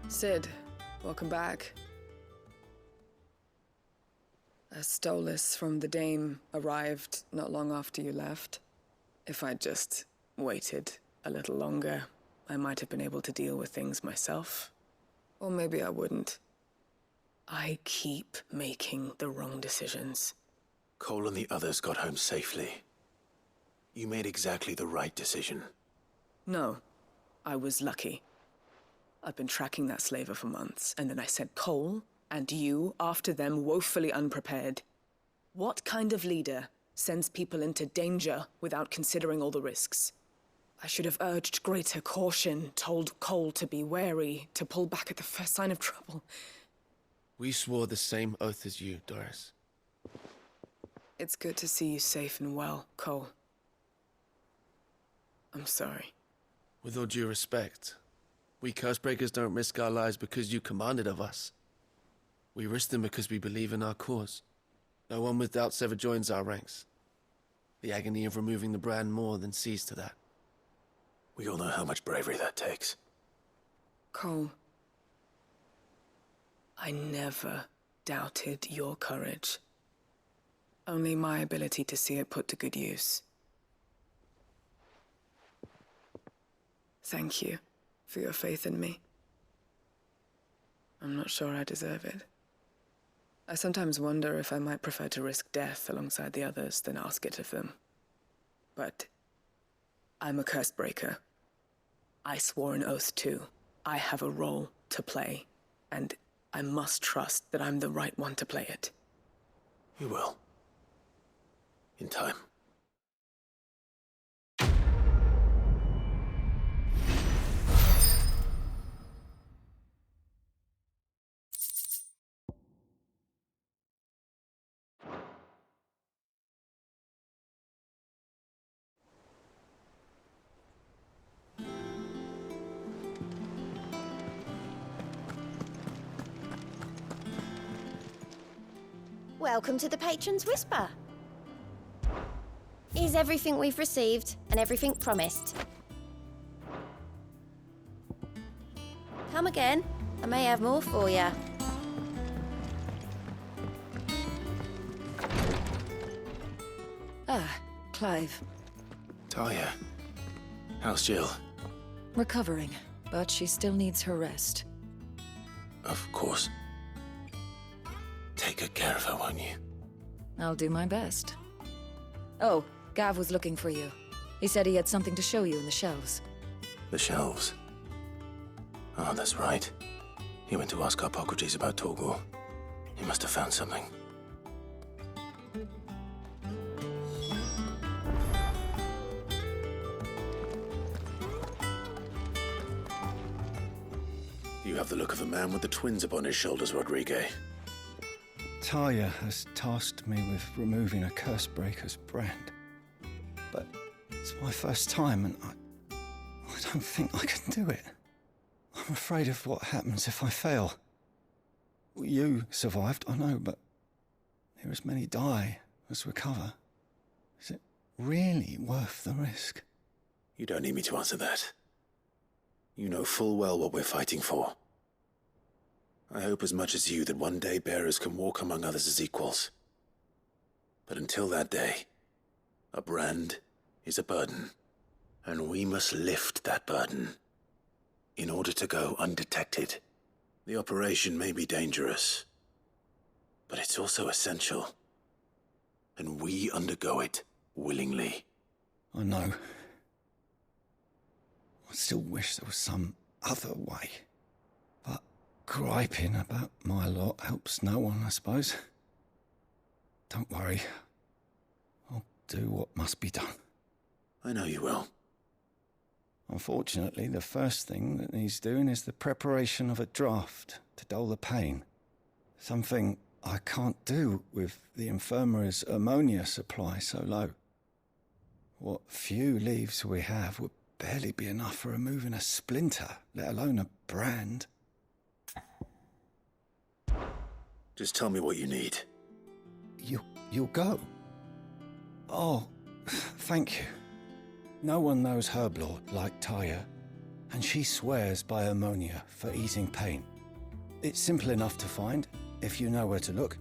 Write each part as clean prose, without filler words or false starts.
Sid, welcome back. A stolus from the Dame arrived not long after you left. If I'd just waited a little longer, I might have been able to deal with things myself. Or maybe I wouldn't. I keep making the wrong decisions. Cole and the others got home safely. You made exactly the right decision. No, I was lucky. I've been tracking that slaver for months, and then I sent Cole and you after them woefully unprepared. What kind of leader sends people into danger without considering all the risks? I should have urged greater caution, told Cole to be wary, to pull back at the first sign of trouble. We swore the same oath as you, Doris. It's good to see you safe and well, Cole. I'm sorry. With all due respect, we Cursebreakers don't risk our lives because you commanded of us. We risk them because we believe in our cause. No one with doubts ever joins our ranks. The agony of removing the brand more than sees to that. We all know how much bravery that takes. Cole, I never doubted your courage. Only my ability to see it put to good use. Thank you for your faith in me. I'm not sure I deserve it. I sometimes wonder if I might prefer to risk death alongside the others than ask it of them. But I'm a Cursebreaker. I swore an oath too. I have a role to play, and I must trust that I'm the right one to play it. You will. In time. Welcome to the Patron's Whisper. Is everything we've received and everything promised? Come again. I may have more for you. Ah, Clive. Talia. How's Jill? Recovering, but she still needs her rest. Of course. Take good care of her, won't you? I'll do my best. Oh, Gav was looking for you. He said he had something to show you in the shelves. The shelves. Oh, that's right. He went to ask Harpocrates about Torgor. He must have found something. You have the look of a man with the twins upon his shoulders, Rodrigue. Talia has tasked me with removing a Cursebreaker's brand. But it's my first time, and I don't think I can do it. I'm afraid of what happens if I fail. You survived, I know, but near as many die as recover. Is it really worth the risk? You don't need me to answer that. You know full well what we're fighting for. I hope as much as you that one day bearers can walk among others as equals. But until that day, a brand is a burden, and we must lift that burden in order to go undetected. The operation may be dangerous, but it's also essential, and we undergo it willingly. I know. I still wish there was some other way. But griping about my lot helps no one, I suppose. Don't worry. I'll do what must be done. I know you will. Unfortunately, the first thing that needs doing is the preparation of a draft to dull the pain. Something I can't do with the infirmary's ammonia supply so low. What few leaves we have would barely be enough for removing a splinter, let alone a brand. Just tell me what you need. You'll go? Oh, thank you. No one knows Herblord like Talia, and she swears by ammonia for easing pain. It's simple enough to find, if you know where to look.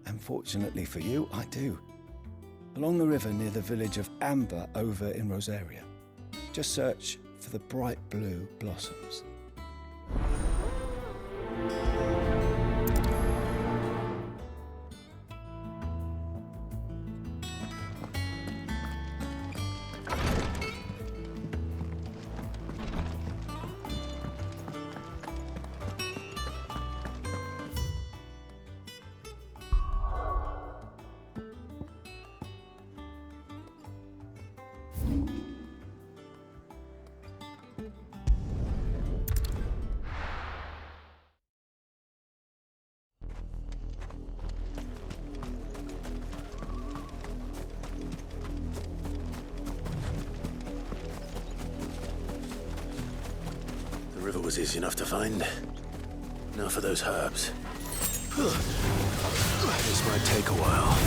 And fortunately for you, I do. Along the river near the village of Amber over in Rosaria. Just search for the bright blue blossoms. The river was easy enough to find. Now for those herbs. This might take a while.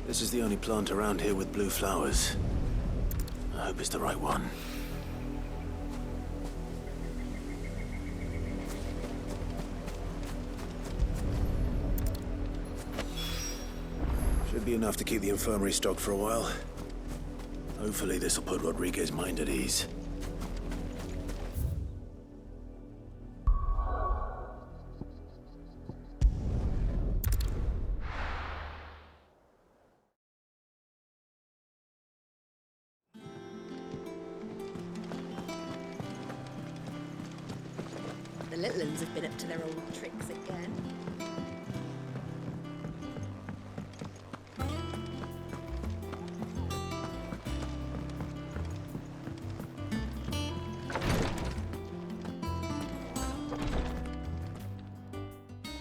This is the only plant around here with blue flowers. I hope it's the right one. Should be enough to keep the infirmary stocked for a while. Hopefully this will put Rodriguez's mind at ease. The little uns have been up to their old tricks again.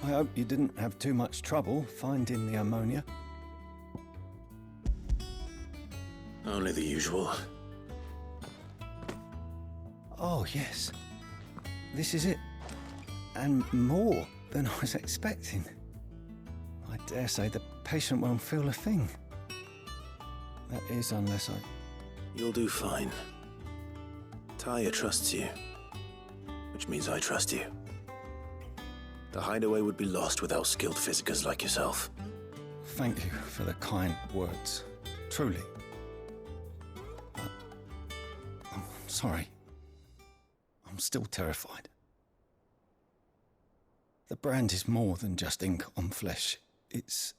I hope you didn't have too much trouble finding the ammonia. Only the usual. Oh, yes. This is it. And more than I was expecting. I dare say the patient won't feel a thing. That is, unless I... You'll do fine. Talia trusts you, which means I trust you. The hideaway would be lost without skilled physicers like yourself. Thank you for the kind words. Truly. I'm sorry. I'm still terrified. The brand is more than just ink on flesh. It's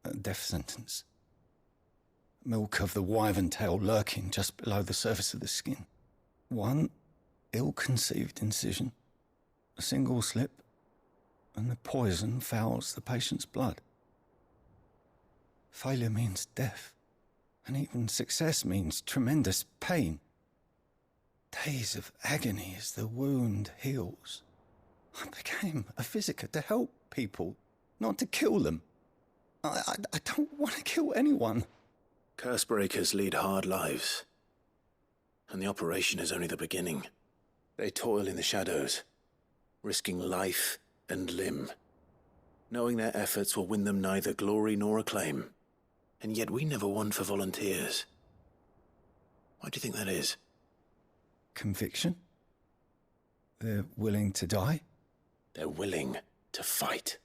a death sentence. Milk of the wyvern tail lurking just below the surface of the skin. One ill-conceived incision, a single slip, and the poison fouls the patient's blood. Failure means death, and even success means tremendous pain. Days of agony as the wound heals. I became a physiker to help people, not to kill them. I don't want to kill anyone. Cursebreakers lead hard lives, and the operation is only the beginning. They toil in the shadows, risking life and limb, knowing their efforts will win them neither glory nor acclaim. And yet we never won for volunteers. Why do you think that is? Conviction? They're willing to die? They're willing to fight.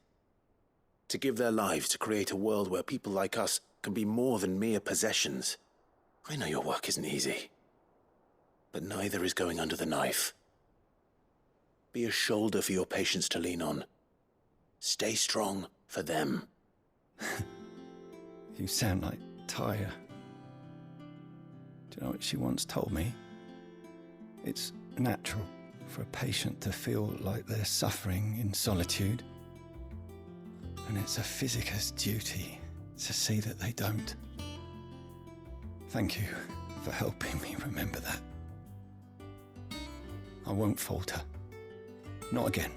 To give their lives to create a world where people like us can be more than mere possessions. I know your work isn't easy, but neither is going under the knife. Be a shoulder for your patients to lean on. Stay strong for them. You sound like Taya. Do you know what she once told me? It's natural for a patient to feel like they're suffering in solitude. And it's a physicist's duty to see that they don't. Thank you for helping me remember that. I won't falter. Not again.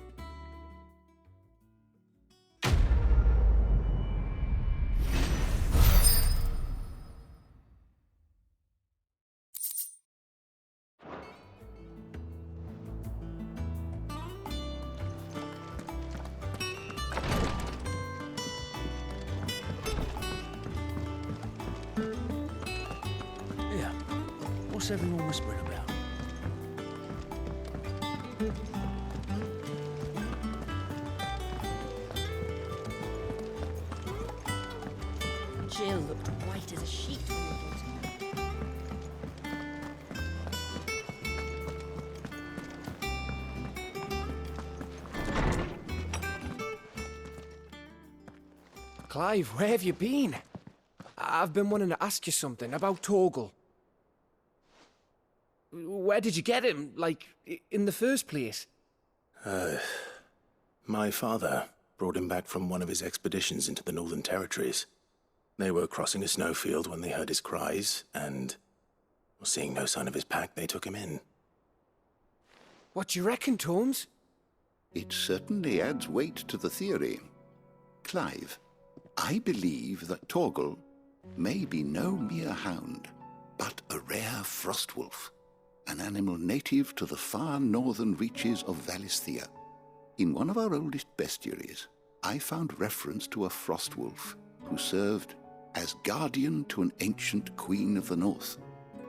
Yeah. What's everyone whispering about? Jill looked white as a sheet when we brought her. Clive, where have you been? I've been wanting to ask you something about Torgal. Where did you get him, like, in the first place? My father brought him back from one of his expeditions into the Northern Territories. They were crossing a snowfield when they heard his cries, and, seeing no sign of his pack, they took him in. What do you reckon, Torms? It certainly adds weight to the theory. Clive, I believe that Torgal may be no mere hound, but a rare frostwolf, an animal native to the far northern reaches of Valisthea. In one of our oldest bestiaries, I found reference to a frostwolf who served as guardian to an ancient queen of the north.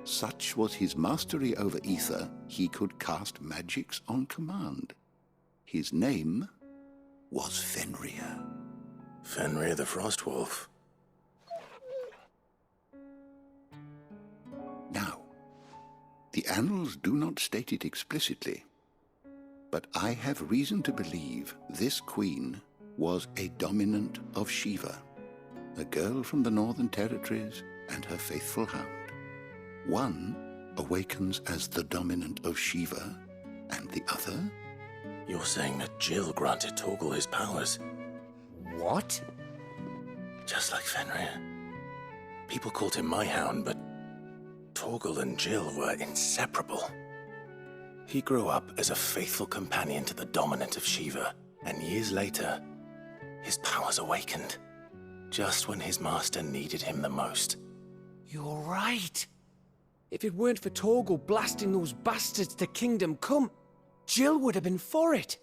Such was his mastery over ether, he could cast magics on command. His name was Fenrir. Fenrir the Frostwolf. Now, the annals do not state it explicitly, but I have reason to believe this queen was a dominant of Shiva, a girl from the Northern Territories and her faithful hound. One awakens as the dominant of Shiva, and the other? You're saying that Jill granted Torgal his powers? What? Just like Fenrir. People called him my hound, but Torgal and Jill were inseparable. He grew up as a faithful companion to the dominant of Shiva, and years later, his powers awakened, just when his master needed him the most. You're right. If it weren't for Torgal blasting those bastards to Kingdom Come, Jill would have been for it.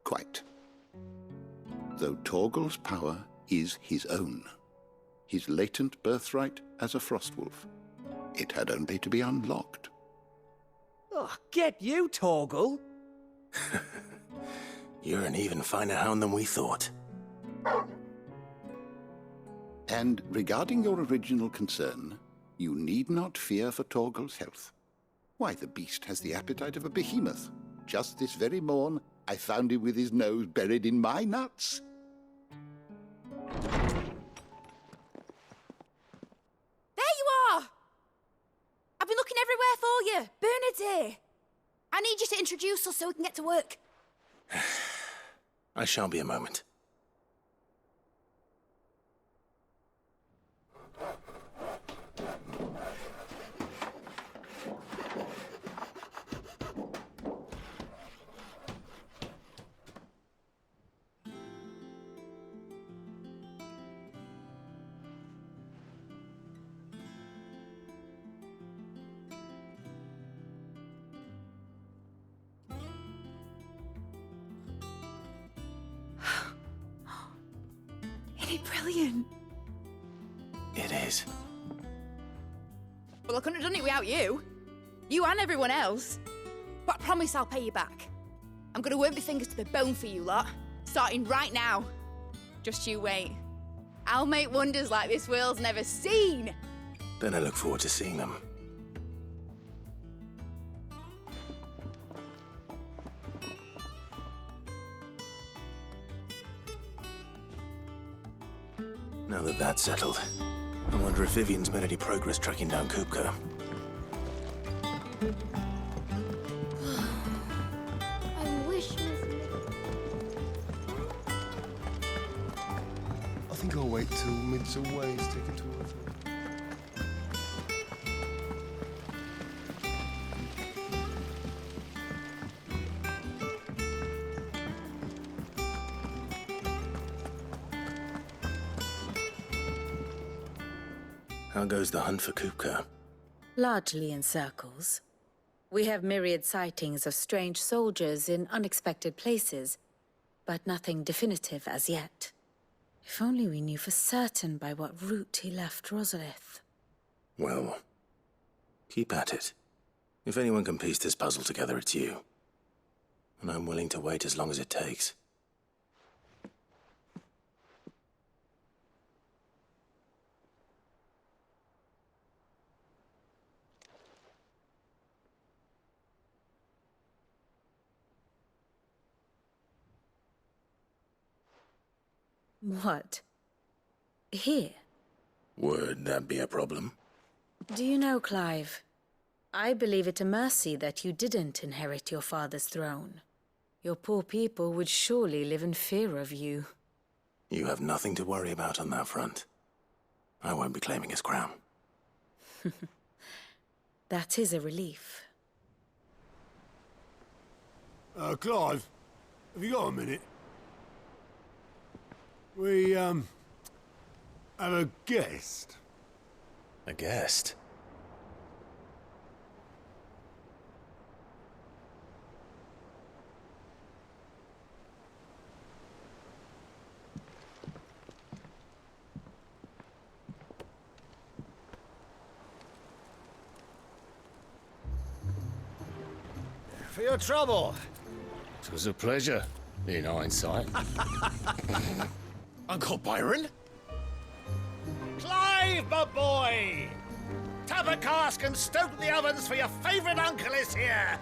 Quite. Though Torgal's power is his own, his latent birthright as a frostwolf. It had only to be unlocked. Oh, get you, Torgal. You're an even finer hound than we thought. And regarding your original concern, you need not fear for Torgal's health. Why, the beast has the appetite of a behemoth. Just this very morn, I found him with his nose buried in my nuts. There you are! I've been looking everywhere for you. Bernard's here. I need you to introduce us so we can get to work. I shall be a moment. Isn't it brilliant? It is. Well, I couldn't have done it without you. You and everyone else. But I promise I'll pay you back. I'm gonna work my fingers to the bone for you lot, starting right now. Just you wait. I'll make wonders like this world's never seen. Then I look forward to seeing them. Now that that's settled, I wonder if Vivian's made any progress tracking down Kupka. I wish I think I'll wait till mid's away to take it to her. How goes the hunt for Kupka? Largely in circles. We have myriad sightings of strange soldiers in unexpected places, but nothing definitive as yet. If only we knew for certain by what route he left Rosalith. Well, keep at it. If anyone can piece this puzzle together, it's you. And I'm willing to wait as long as it takes. What? Here? Would that be a problem? Do you know, Clive? I believe it a mercy that you didn't inherit your father's throne. Your poor people would surely live in fear of you. You have nothing to worry about on that front. I won't be claiming his crown. That is a relief. Clive, have you got a minute? We, have a guest. A guest? For your trouble. It was a pleasure, in hindsight. Uncle Byron? Clive, my boy! Tap a cask and stoke the ovens, for your favourite uncle is here!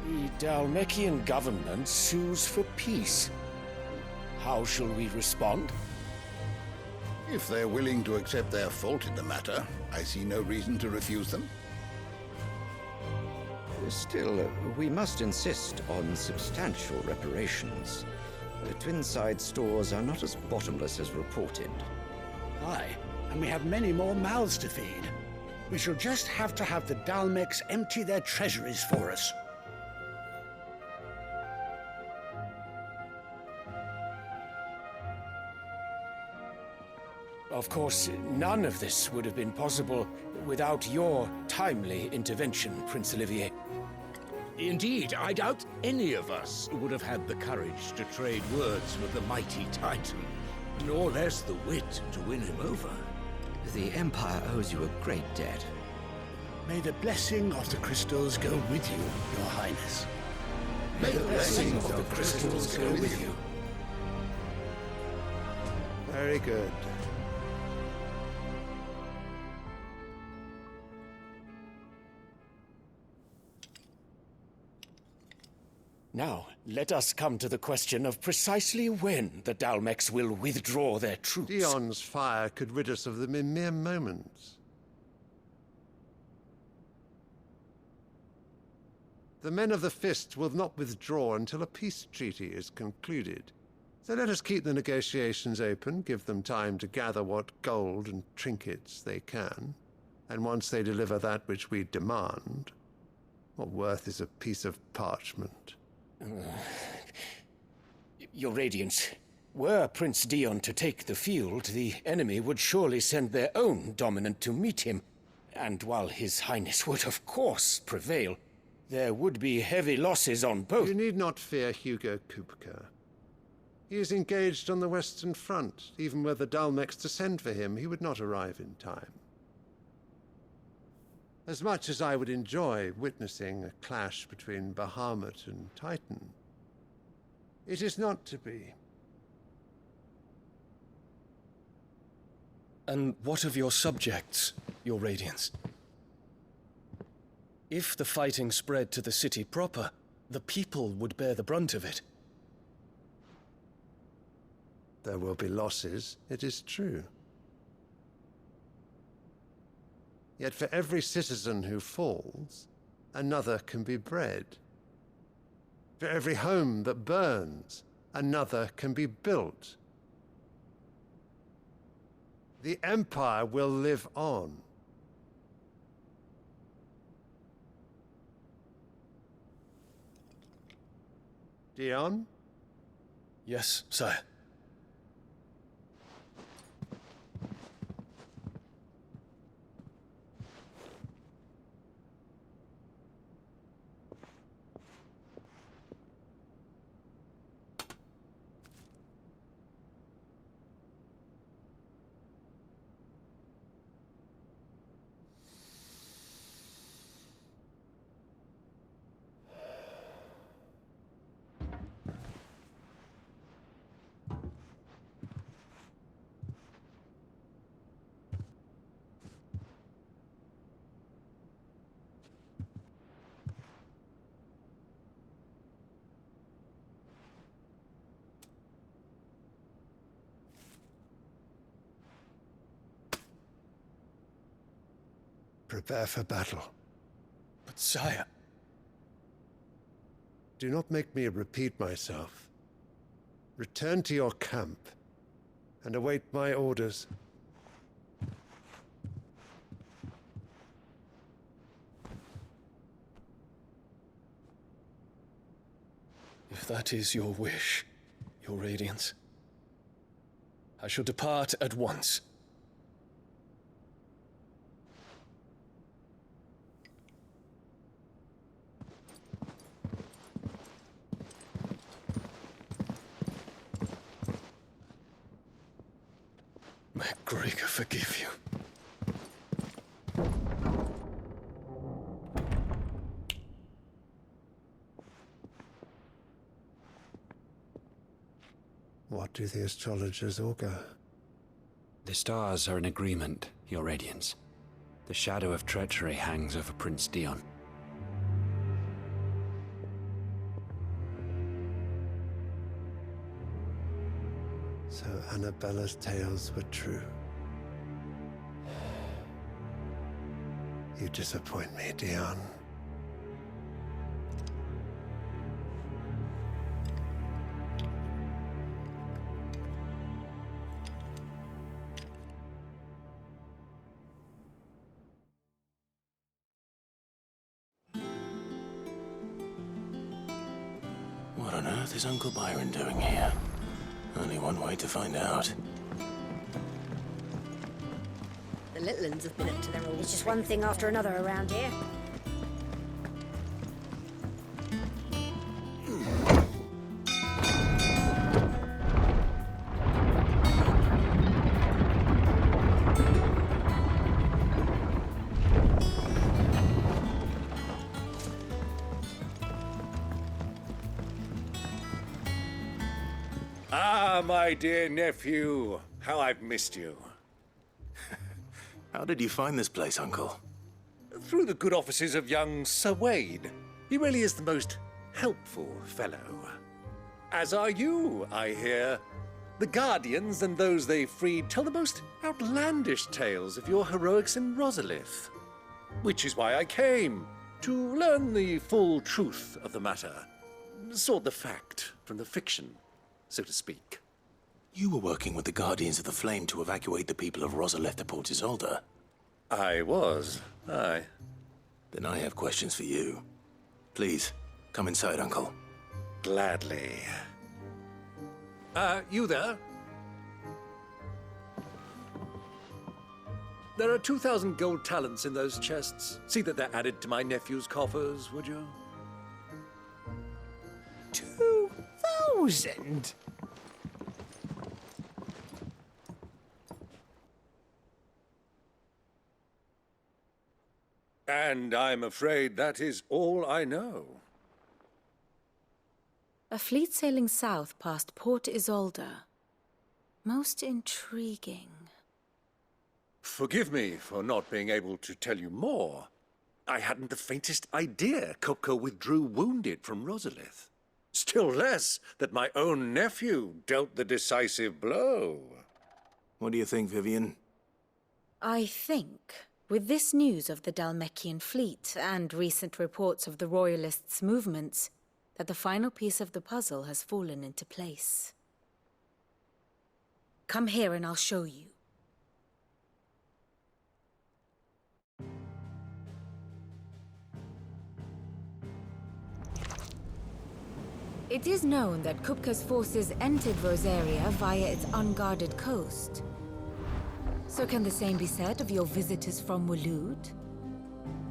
The Dalmekian government sues for peace. How shall we respond? If they're willing to accept their fault in the matter, I see no reason to refuse them. Still, we must insist on substantial reparations. The Twinside stores are not as bottomless as reported. Aye, and we have many more mouths to feed. We shall just have to have the Dalmeks empty their treasuries for us. Of course, none of this would have been possible without your timely intervention, Prince Olivier. Indeed, I doubt any of us would have had the courage to trade words with the mighty Titan, nor less the wit to win him over. The Empire owes you a great debt. May the blessing of the crystals go with you, Your Highness. May the blessing of the crystals go with you. Very good. Now, let us come to the question of precisely when the Dalmeks will withdraw their troops. Dion's fire could rid us of them in mere moments. The men of the Fist will not withdraw until a peace treaty is concluded. So let us keep the negotiations open, give them time to gather what gold and trinkets they can. And once they deliver that which we demand, what worth is a piece of parchment? Your Radiance, were Prince Dion to take the field, the enemy would surely send their own dominant to meet him. And while His Highness would of course prevail, there would be heavy losses on both. You need not fear Hugo Kupka. He is engaged on the Western Front. Even were the Dalmex to send for him, he would not arrive in time. As much as I would enjoy witnessing a clash between Bahamut and Titan, it is not to be. And what of your subjects, Your Radiance? If the fighting spread to the city proper, the people would bear the brunt of it. There will be losses, it is true. Yet for every citizen who falls, another can be bred. For every home that burns, another can be built. The Empire will live on. Dion? Yes, sire. Prepare for battle. But sire... Do not make me repeat myself. Return to your camp and await my orders. If that is your wish, Your Radiance, I shall depart at once. May Gregor forgive you. What do the astrologers augur? The stars are in agreement, Your Radiance. The shadow of treachery hangs over Prince Dion. So Annabella's tales were true. You disappoint me, Dion. What on earth is Uncle Byron doing here? Only one way to find out. The little uns have been up to their old. It's just one thing after another around here. Ah, my dear nephew. How I've missed you. How did you find this place, Uncle? Through the good offices of young Sir Wade. He really is the most helpful fellow. As are you, I hear. The Guardians and those they freed tell the most outlandish tales of your heroics in Rosalith. Which is why I came, to learn the full truth of the matter. Sort the fact from the fiction, so to speak. You were working with the Guardians of the Flame to evacuate the people of Rosalith to Port Isolde. I was, aye. Then I have questions for you. Please, come inside, Uncle. Gladly. You there? There are 2,000 gold talents in those chests. See that they're added to my nephew's coffers, would you? 2,000? And I'm afraid that is all I know. A fleet sailing south past Port Isolde. Most intriguing. Forgive me for not being able to tell you more. I hadn't the faintest idea Kupka withdrew wounded from Rosalith. Still less that my own nephew dealt the decisive blow. What do you think, Vivian? I think, with this news of the Dalmekian fleet and recent reports of the Royalists' movements, that the final piece of the puzzle has fallen into place. Come here and I'll show you. It is known that Kupka's forces entered Rosaria via its unguarded coast. So can the same be said of your visitors from Waloed?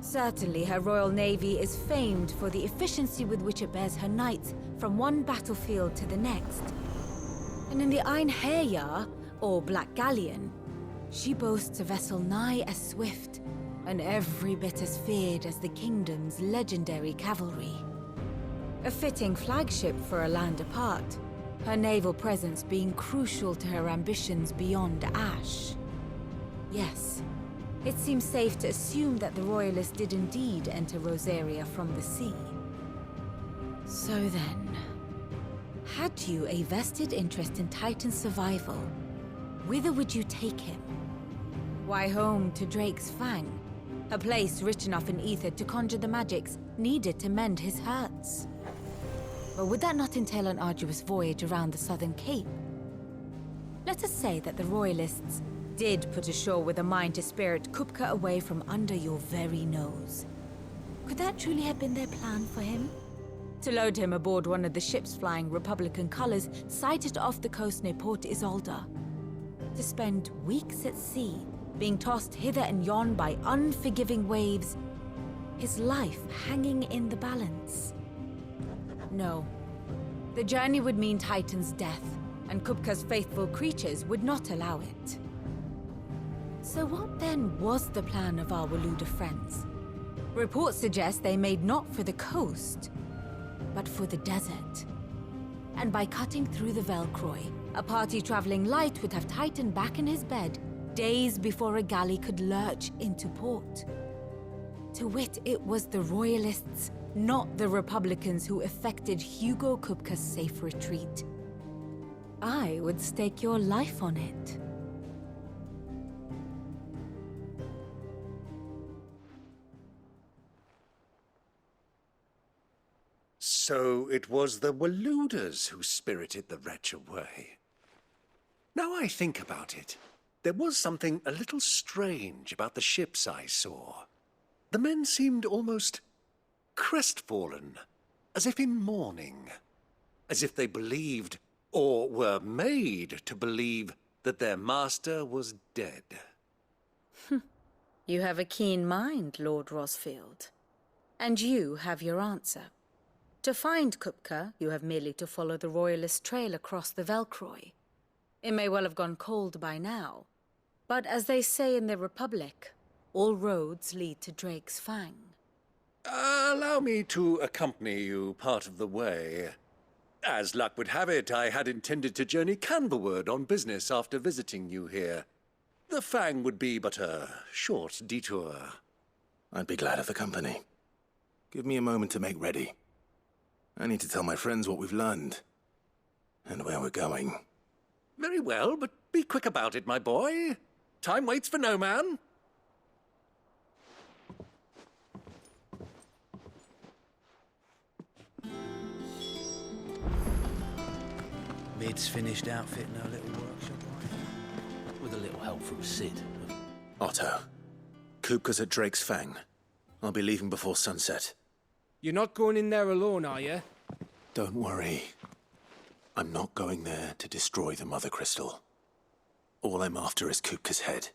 Certainly, her Royal Navy is famed for the efficiency with which it bears her knights from one battlefield to the next. And in the Einherjar, or Black Galleon, she boasts a vessel nigh as swift and every bit as feared as the kingdom's legendary cavalry. A fitting flagship for a land apart, her naval presence being crucial to her ambitions beyond Ash. Yes, it seems safe to assume that the Royalists did indeed enter Rosaria from the sea. So then, had you a vested interest in Titan's survival, whither would you take him? Why, home to Drake's Fang, a place rich enough in ether to conjure the magics needed to mend his hurts. But would that not entail an arduous voyage around the Southern Cape? Let us say that the Royalists did put ashore with a mind to spirit Kupka away from under your very nose. Could that truly have been their plan for him? To load him aboard one of the ships flying Republican colors sighted off the coast near Port Isolde. To spend weeks at sea, being tossed hither and yon by unforgiving waves, his life hanging in the balance. No. The journey would mean Titan's death, and Kupka's faithful creatures would not allow it. So what then was the plan of our Waluda friends? Reports suggest they made not for the coast, but for the desert. And by cutting through the Velcroy, a party traveling light would have Titan back in his bed days before a galley could lurch into port. To wit, it was the Royalists, not the Republicans, who effected Hugo Kupka's safe retreat. I would stake your life on it. So it was the Waluders who spirited the wretch away. Now I think about it, there was something a little strange about the ships I saw. The men seemed almost crestfallen, as if in mourning, as if they believed, or were made to believe, that their master was dead. You have a keen mind, Lord Rosfield. And you have your answer. To find Kupka, you have merely to follow the Royalist trail across the Velcroy. It may well have gone cold by now, but as they say in the Republic, all roads lead to Drake's Fang. Allow me to accompany you part of the way. As luck would have it, I had intended to journey Canberward on business after visiting you here. The Fang would be but a short detour. I'd be glad of the company. Give me a moment to make ready. I need to tell my friends what we've learned, and where we're going. Very well, but be quick about it, my boy. Time waits for no man. Mid's finished outfitting her little workshop, right? With a little help from Sid. Otto, Kupka's at Drake's Fang. I'll be leaving before sunset. You're not going in there alone, are you? Don't worry. I'm not going there to destroy the Mother Crystal. All I'm after is Kupka's head.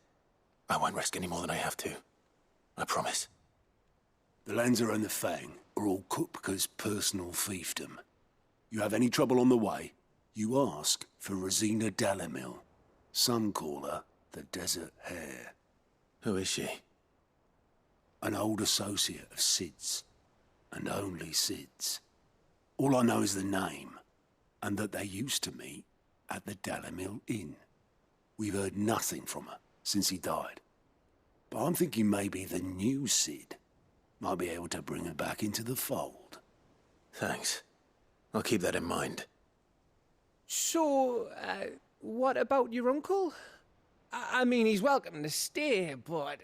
I won't risk any more than I have to. I promise. The lands around the Fang are all Kupka's personal fiefdom. You have any trouble on the way, you ask for Rosina Dalamil. Some call her the Desert Hare. Who is she? An old associate of Sid's, and only Sid's. All I know is the name, and that they used to meet at the Dalamil Inn. We've heard nothing from her since he died. But I'm thinking maybe the new Sid might be able to bring her back into the fold. Thanks. I'll keep that in mind. So, what about your uncle? I mean, he's welcome to stay, but...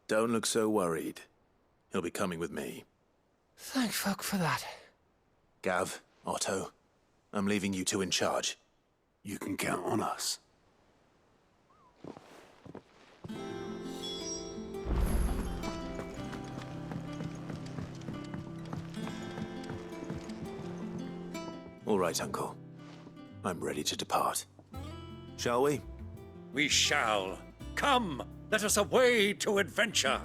Don't look so worried. He'll be coming with me. Thank fuck for that. Gav, Otto, I'm leaving you two in charge. You can count on us. All right, Uncle. I'm ready to depart. Shall we? We shall. Come, let us away to adventure.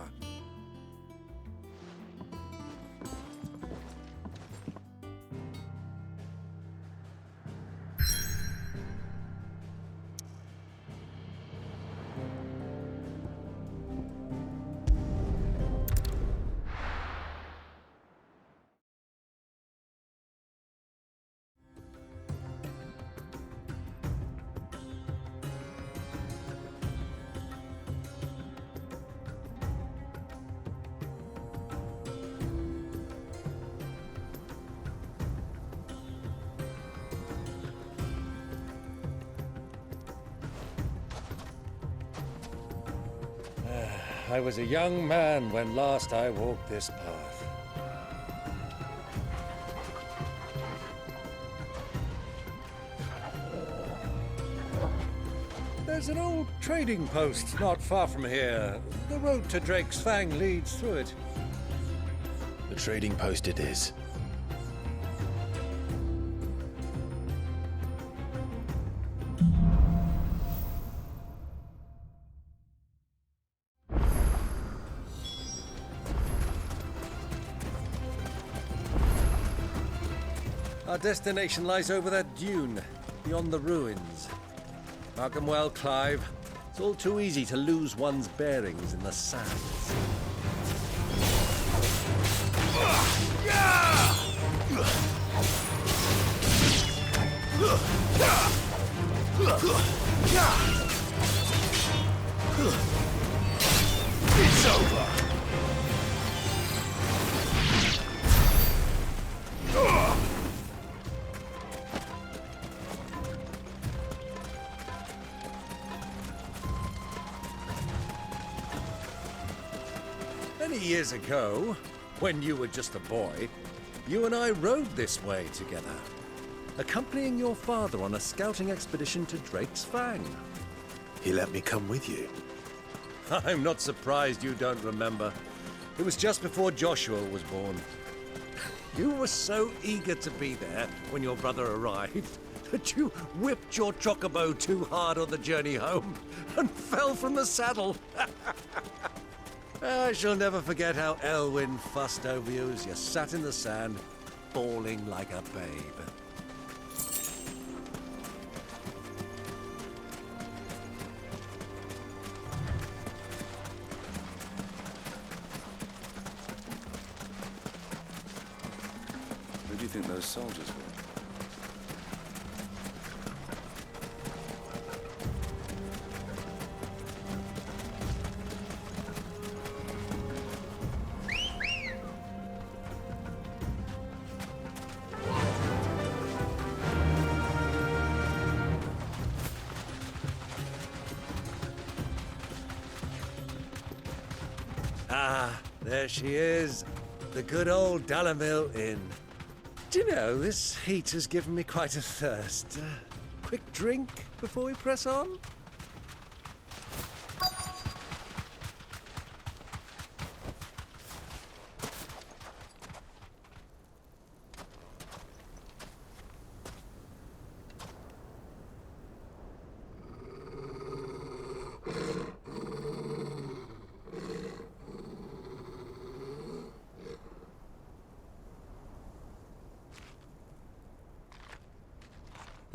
I was a young man when last I walked this path. There's an old trading post not far from here. The road to Drake's Fang leads through it. The trading post it is. Our destination lies over that dune, beyond the ruins. Mark 'em well, Clive. It's all too easy to lose one's bearings in the sands. It's over. Many years ago, when you were just a boy, you and I rode this way together, accompanying your father on a scouting expedition to Drake's Fang. He let me come with you. I'm not surprised you don't remember. It was just before Joshua was born. You were so eager to be there when your brother arrived that you whipped your chocobo too hard on the journey home and fell from the saddle. I shall never forget how Elwyn fussed over you as you sat in the sand, bawling like a babe. Who do you think those soldiers were? Ah, there she is. The good old Dalamil Inn. Do you know, this heat has given me quite a thirst. Quick drink before we press on?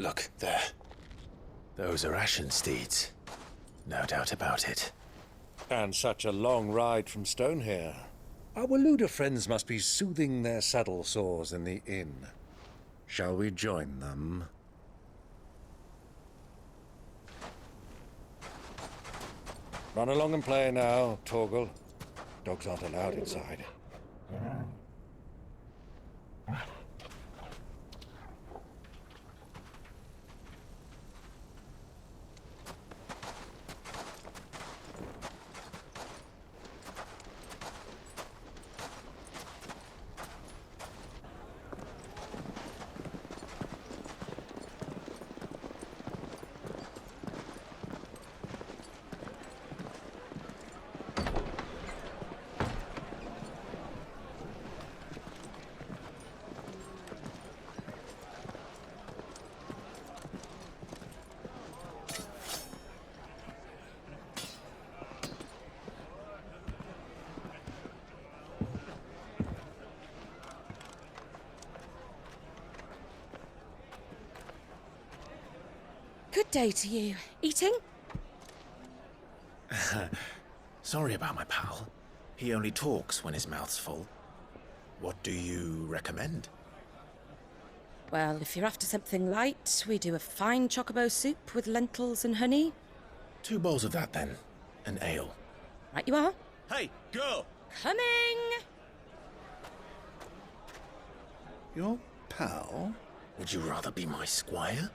Look, there. Those are Ashen steeds. No doubt about it. And such a long ride from Stonehere. Our Luda friends must be soothing their saddle sores in the inn. Shall we join them? Run along and play now, Torgal. Dogs aren't allowed inside. Good day to you. Eating? Sorry about my pal. He only talks when his mouth's full. What do you recommend? Well, if you're after something light, we do a fine chocobo soup with lentils and honey. 2 bowls of that, then. An ale. Right you are. Hey, girl! Coming! Your pal? Would you rather be my squire?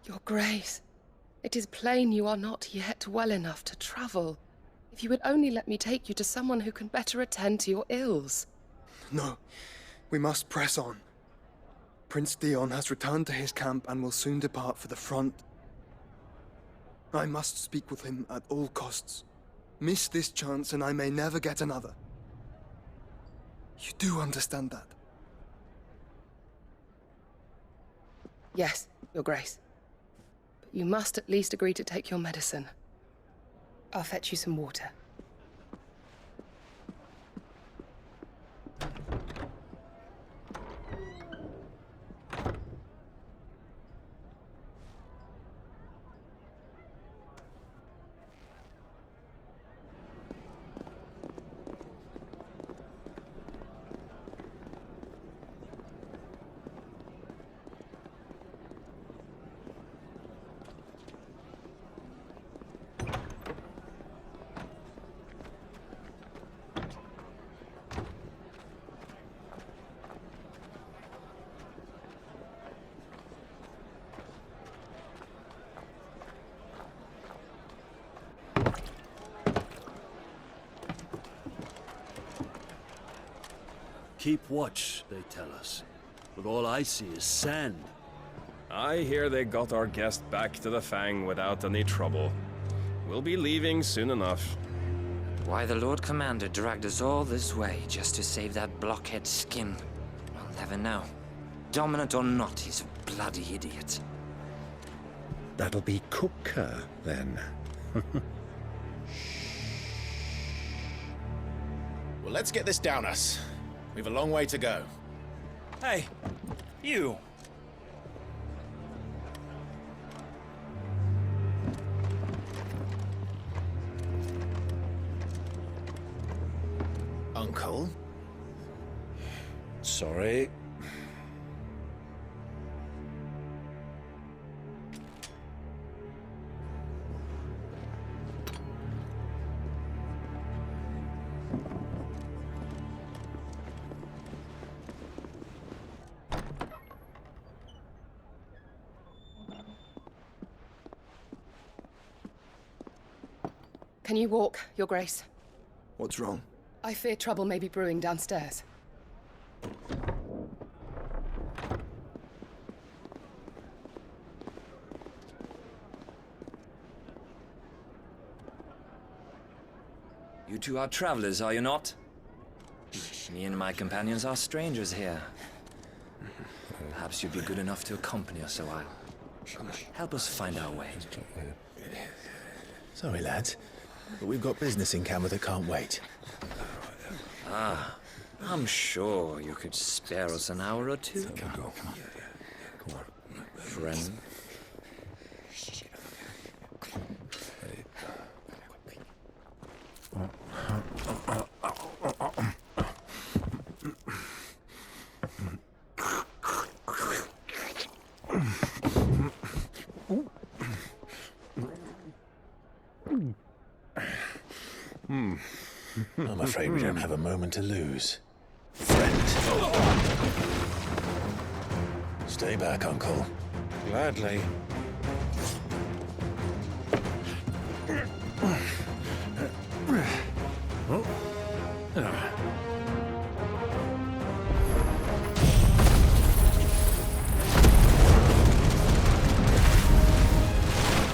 Your Grace, it is plain you are not yet well enough to travel. If you would only let me take you to someone who can better attend to your ills. No, we must press on. Prince Dion has returned to his camp and will soon depart for the front. I must speak with him at all costs. Miss this chance and I may never get another. You do understand that? Yes, Your Grace. But you must at least agree to take your medicine. I'll fetch you some water. Keep watch, they tell us. But all I see is sand. I hear they got our guest back to the Fang without any trouble. We'll be leaving soon enough. Why the Lord Commander dragged us all this way just to save that blockhead skin, we'll never know. Dominant or not, he's a bloody idiot. That'll be Cooker, then. Well, let's get this down us. We've a long way to go. Hey, you! Uncle? Sorry. Can you walk, Your Grace? What's wrong? I fear trouble may be brewing downstairs. You two are travelers, are you not? Me and my companions are strangers here. Perhaps you'd be good enough to accompany us a while. Help us find our way. Sorry, lads, but we've got business in camera that can't wait. Ah, I'm sure you could spare us an hour or two. Come on. Friend. I'm afraid we don't have a moment to lose. Friend. Stay back, Uncle. Gladly.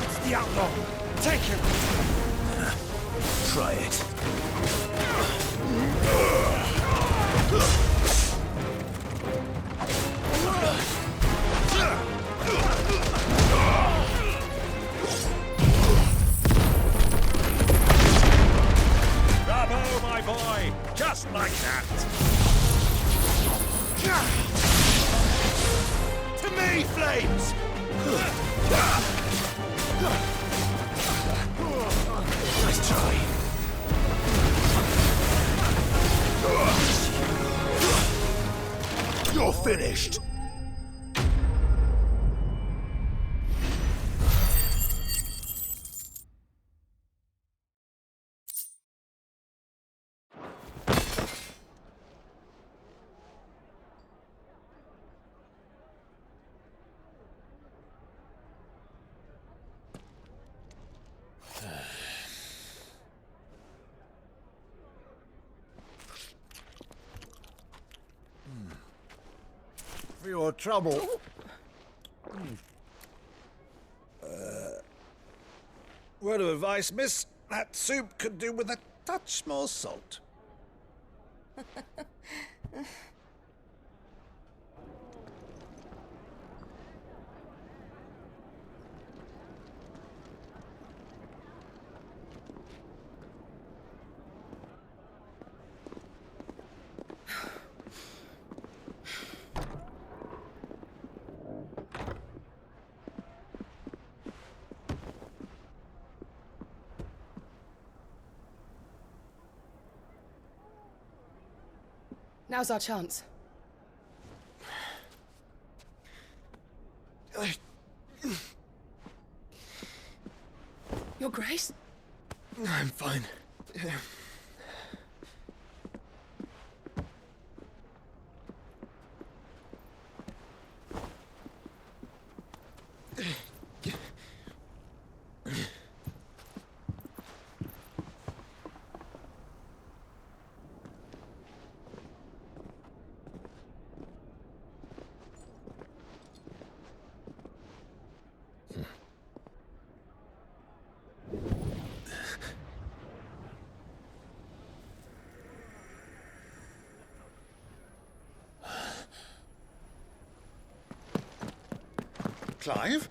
It's the outlaw! Take him! Try it. Bravo, my boy! Just like that! To me, Flames! Nice try. You're finished. For your trouble. Word of advice, miss. That soup could do with a touch more salt. Now's our chance. Your Grace? I'm fine. Clive?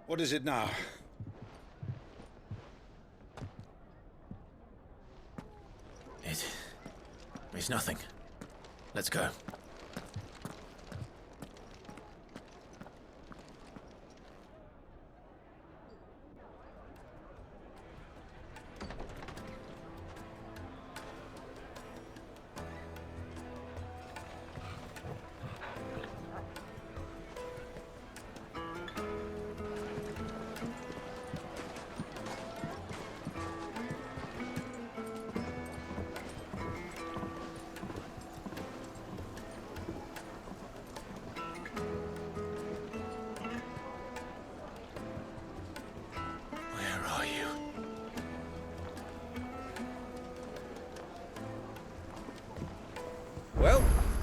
What is it now? It's nothing. Let's go.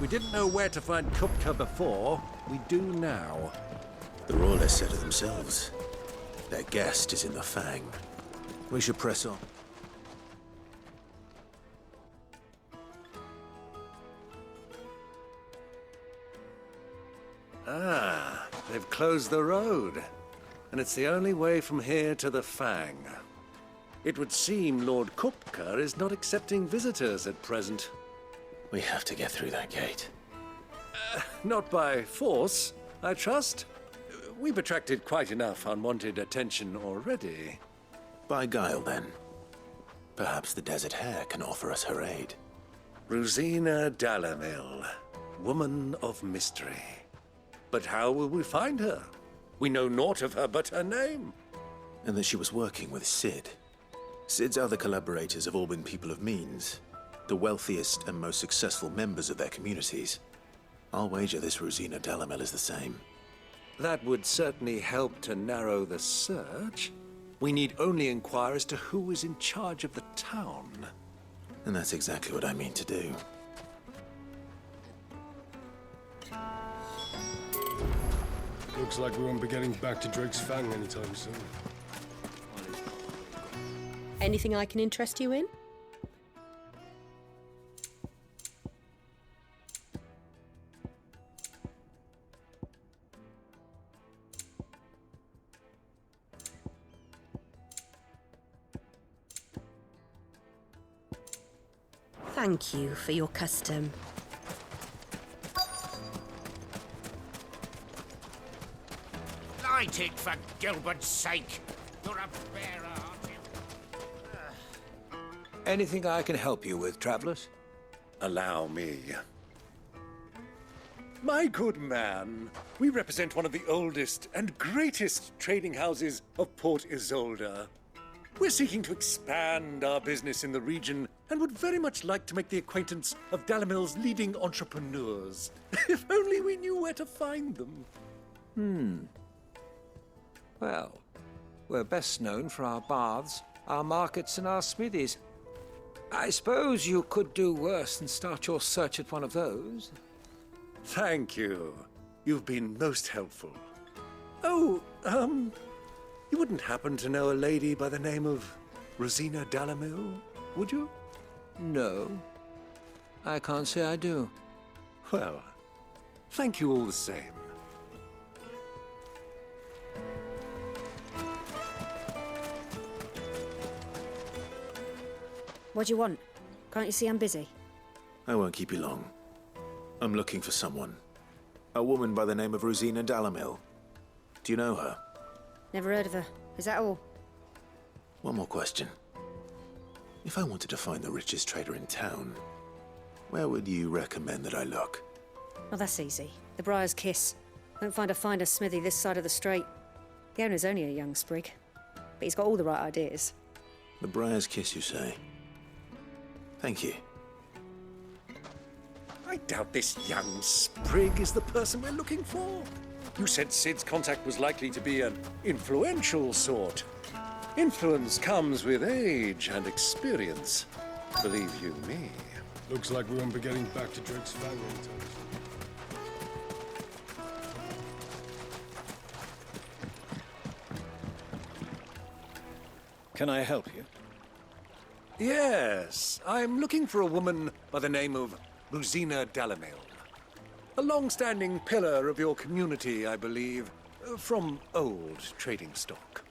We didn't know where to find Kupka before. We do now. The Royalists said it themselves. Their guest is in the Fang. We should press on. Ah, they've closed the road. And it's the only way from here to the Fang. It would seem Lord Kupka is not accepting visitors at present. We have to get through that gate. Not by force, I trust. We've attracted quite enough unwanted attention already. By guile, then. Perhaps the Desert Hare can offer us her aid. Rosina Dalamil, woman of mystery. But how will we find her? We know naught of her but her name. And that she was working with Sid. Sid's other collaborators have all been people of means, the wealthiest and most successful members of their communities. I'll wager this Rosina Dalamil is the same. That would certainly help to narrow the search. We need only inquire as to who is in charge of the town. And that's exactly what I mean to do. Looks like we won't be getting back to Drake's Fang anytime soon. Anything I can interest you in? Thank you for your custom. Light it, for Gilbert's sake! You're a bearer, aren't you? Anything I can help you with, travelers? Allow me. My good man, we represent one of the oldest and greatest trading houses of Port Isolde. We're seeking to expand our business in the region and would very much like to make the acquaintance of Dalamil's leading entrepreneurs. If only we knew where to find them. Well, we're best known for our baths, our markets, and our smithies. I suppose you could do worse than start your search at one of those. Thank you. You've been most helpful. Oh, you wouldn't happen to know a lady by the name of Rosina Dalamil, would you? No. I can't say I do. Well, thank you all the same. What do you want? Can't you see I'm busy? I won't keep you long. I'm looking for someone. A woman by the name of Rosina Dalamil. Do you know her? Never heard of her. Is that all? One more question. If I wanted to find the richest trader in town, where would you recommend that I look? Oh, that's easy. The Briar's Kiss. Won't find a finer smithy this side of the strait. The owner's only a young sprig, but he's got all the right ideas. The Briar's Kiss, you say? Thank you. I doubt this young sprig is the person we're looking for. You said Sid's contact was likely to be an influential sort. Influence comes with age and experience. Believe you me. Looks like we won't be getting back to Drake's Fang anytime soon. Can I help you? Yes, I'm looking for a woman by the name of Rosina Dalamil. A long-standing pillar of your community, I believe, from old trading stock.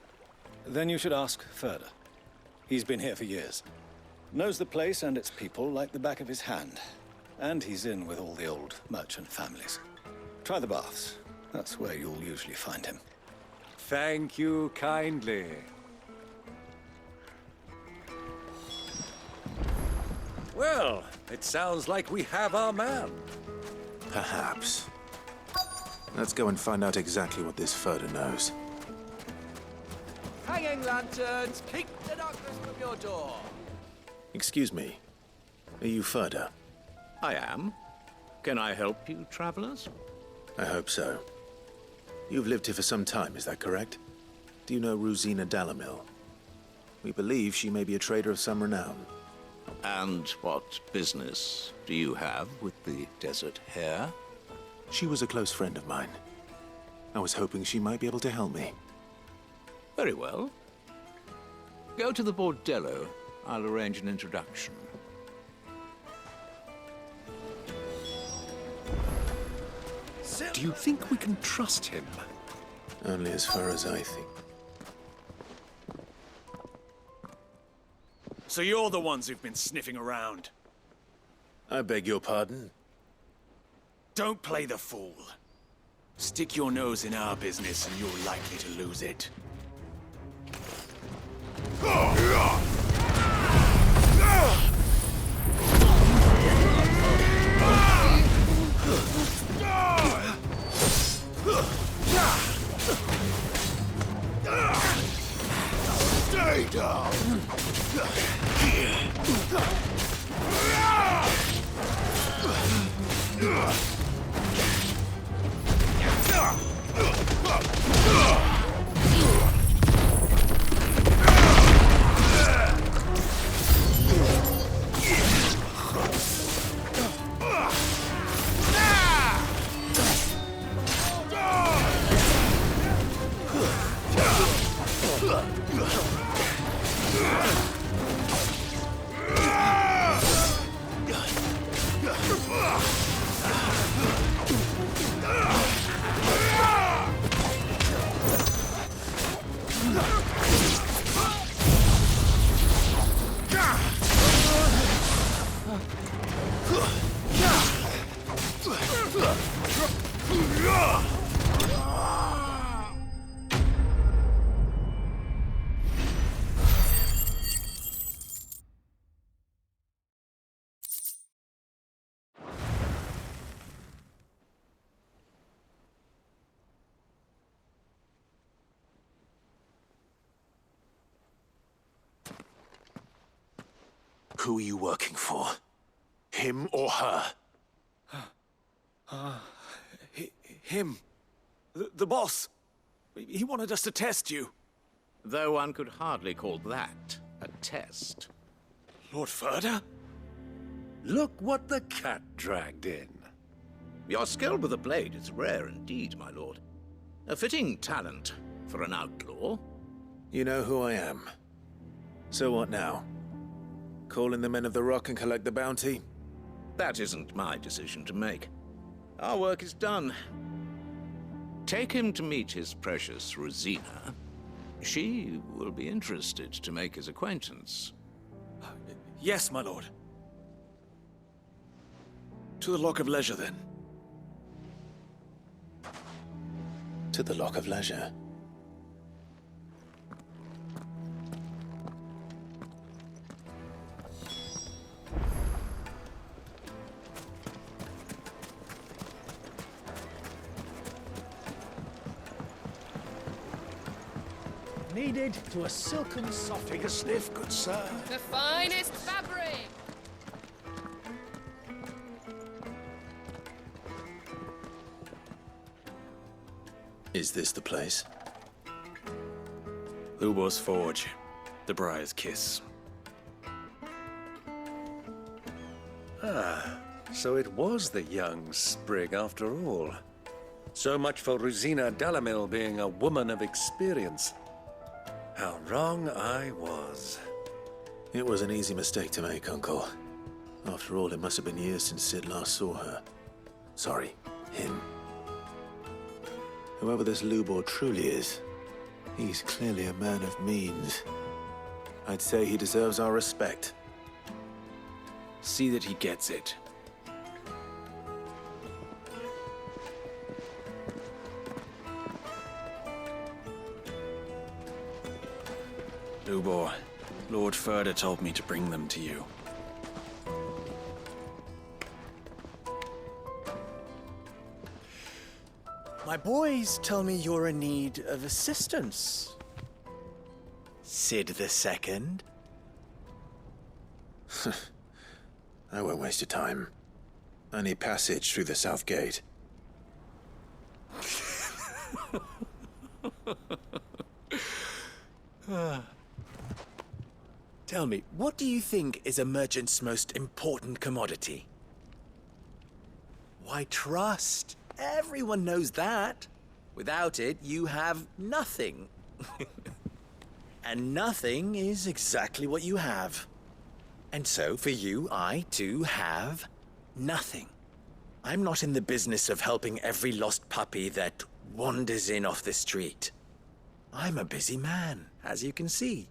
Then you should ask Ferda. He's been here for years. Knows the place and its people like the back of his hand. And he's in with all the old merchant families. Try the baths. That's where you'll usually find him. Thank you kindly. Well, it sounds like we have our man. Perhaps. Let's go and find out exactly what this Ferda knows. Hanging lanterns, keep the darkness from your door. Excuse me. Are you Ferda? I am. Can I help you, travelers? I hope so. You've lived here for some time, is that correct? Do you know Rosina Dalamil? We believe she may be a trader of some renown. And what business do you have with the desert hare? She was a close friend of mine. I was hoping she might be able to help me. Very well. Go to the bordello. I'll arrange an introduction. Do you think we can trust him? Only as far as I think. So you're the ones who've been sniffing around. I beg your pardon? Don't play the fool. Stick your nose in our business and you're likely to lose it. Stay down! Who are you working for? Him or her? Him. The boss. He wanted us to test you. Though one could hardly call that a test. Lord Ferda? Look what the cat dragged in. Your skill with the blade is rare indeed, my lord. A fitting talent for an outlaw. You know who I am. So what now? Call in the men of the Rock and collect the bounty? That isn't my decision to make. Our work is done. Take him to meet his precious Rosina. She will be interested to make his acquaintance. Yes, my lord. To the Lock of Leisure, then. To the Lock of Leisure. Needed to a silken soft. Take a sniff, good sir. The finest fabric! Is this the place? Lubor's Forge. The Briar's Kiss. Ah, so it was the young sprig after all. So much for Rosina Delamil being a woman of experience. How wrong I was. It was an easy mistake to make, Uncle. After all, it must have been years since Sid last saw her. Sorry, him. Whoever this Lubor truly is, he's clearly a man of means. I'd say he deserves our respect. See that he gets it. Lubor, Lord Ferda told me to bring them to you. My boys tell me you're in need of assistance. Sid the Second? I won't waste your time. I need passage through the south gate. Tell me, what do you think is a merchant's most important commodity? Why, trust. Everyone knows that. Without it, you have nothing. And nothing is exactly what you have. And so, for you, I, too, have nothing. I'm not in the business of helping every lost puppy that wanders in off the street. I'm a busy man, as you can see.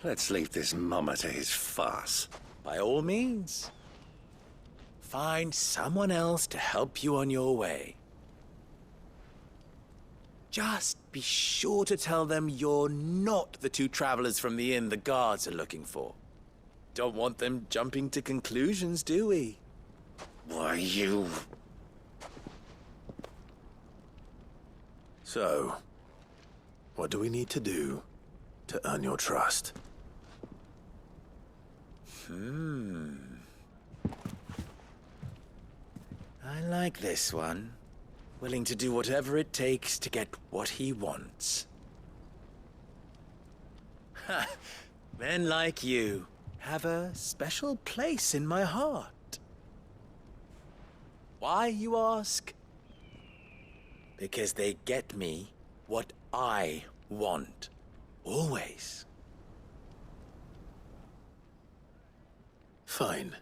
Let's leave this mummer to his farce. By all means. Find someone else to help you on your way. Just be sure to tell them you're not the two travelers from the inn the guards are looking for. Don't want them jumping to conclusions, do we? Why, you... So, what do we need to do to earn your trust? I like this one. Willing to do whatever it takes to get what he wants. Ha! Men like you have a special place in my heart. Why, you ask? Because they get me what I want. Always. Fine.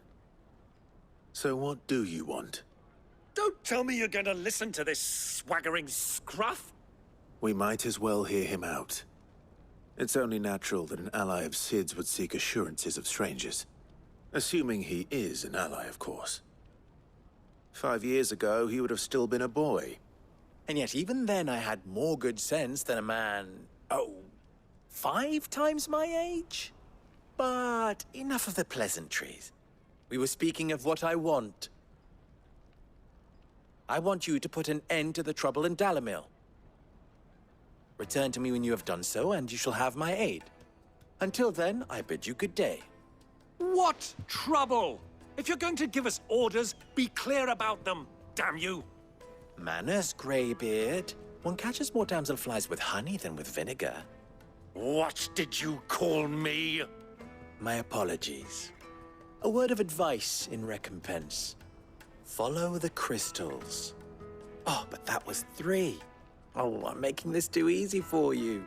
So what do you want? Don't tell me you're going to listen to this swaggering scruff! We might as well hear him out. It's only natural that an ally of Sid's would seek assurances of strangers. Assuming he is an ally, of course. 5 years ago, he would have still been a boy. And yet even then I had more good sense than a man, 5 times my age? But enough of the pleasantries. We were speaking of what I want. I want you to put an end to the trouble in Dalimil. Return to me when you have done so, and you shall have my aid. Until then, I bid you good day. What trouble? If you're going to give us orders, be clear about them, damn you! Manners, Greybeard. One catches more damselflies with honey than with vinegar. What did you call me? My apologies. A word of advice in recompense. Follow the crystals. Oh, but that was 3. Oh, I'm making this too easy for you.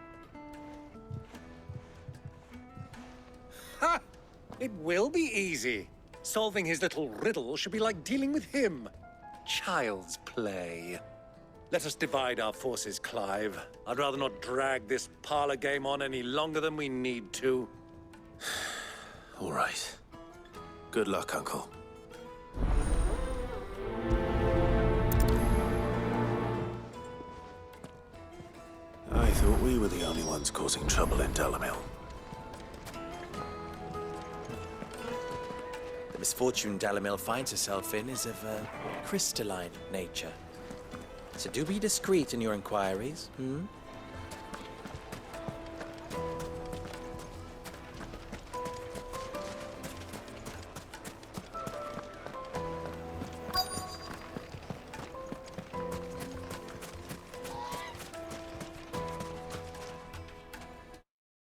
Ha! It will be easy. Solving his little riddle should be like dealing with him. Child's play. Let us divide our forces, Clive. I'd rather not drag this parlor game on any longer than we need to. All right. Good luck, Uncle. I thought we were the only ones causing trouble in Dalimil. The misfortune Dalimil finds herself in is of a crystalline nature. So do be discreet in your inquiries,